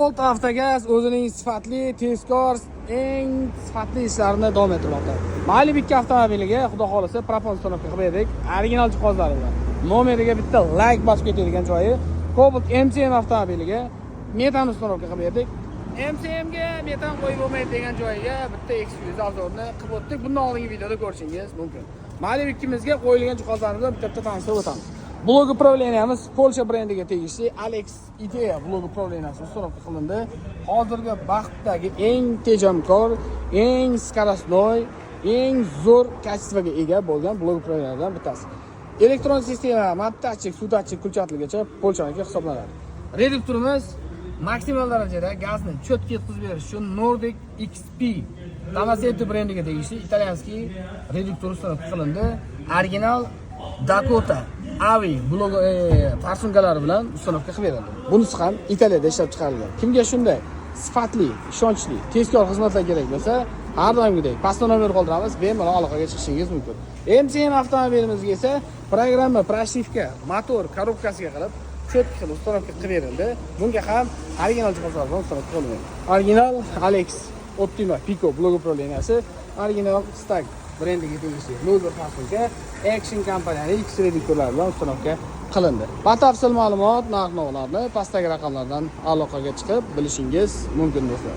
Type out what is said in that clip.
Volt Avtogaz o'zining sifatli, tezkor, eng sifatli ishlarini davom ettirmoqda. Mayli ikki avtomobiliga xudo xolisa propon uстановка qilib berdik, original jihozlari bilan. Nomeriga bitta like bosib ketadigan joyi, Cobalt MCM avtomobiliga metan uстановка qilib berdik. MCMga metan qo'yib bo'lmaydi degan joyiga bitta eksklyuziv obzorni qilib o'tdik. Bundan oldingi videoda ko'rishingiz mumkin. Mayli ikkimizga qo'yilgan jihozlarimizni bitta tanishtirib o'tamiz. Blok upravleniyamiz Polsha brendiga tegishli Alex Idea blok upravleniyasi uстановка qilindi. Hozirgi vaqtdagi eng tejamkor, eng скоростной, eng zo'r kачествоga ega bo'lgan blok upravleniyalardan bittasi. Elektron sistema matdachik, suvdachik, kulchatligacha Polshaniki hisoblanadi. Reduktorimiz maksimal darajada gazni cho'tga yetkazib berish uchun Nordic XP Damasetti brendiga tegishli italyanskiy reduktor uстановка qilindi. Original Dakota Avi blok farsunkalari bilan uстановка qilib berildi. Bunisi ham Italiyada ishlab chiqarilgan. Kimga shunday sifatli, ishonchli, tezkor xizmatlar kerak bo'lsa, har doimgidek pastda nomer qoldiramiz, bemalol aloqaga chiqishingiz mumkin. MCM avtomobilimizga esa programma, pрошивка, motor korobkasiga qilib cho'tki qilib uстановка qilib berildi. Bunga ham original jihozlar bilan uстановка qilingan. Original Alex Optima Pico blok upravleniyasi, original Stag brendiga tegishli 01 farsunka Action kompaniyaning X reduktorlari bilan uстановка qilindi. Batafsil ma'lumot, narx-navolarni pastdagi raqamlardan aloqaga chiqib bilishingiz mumkin do'stlar.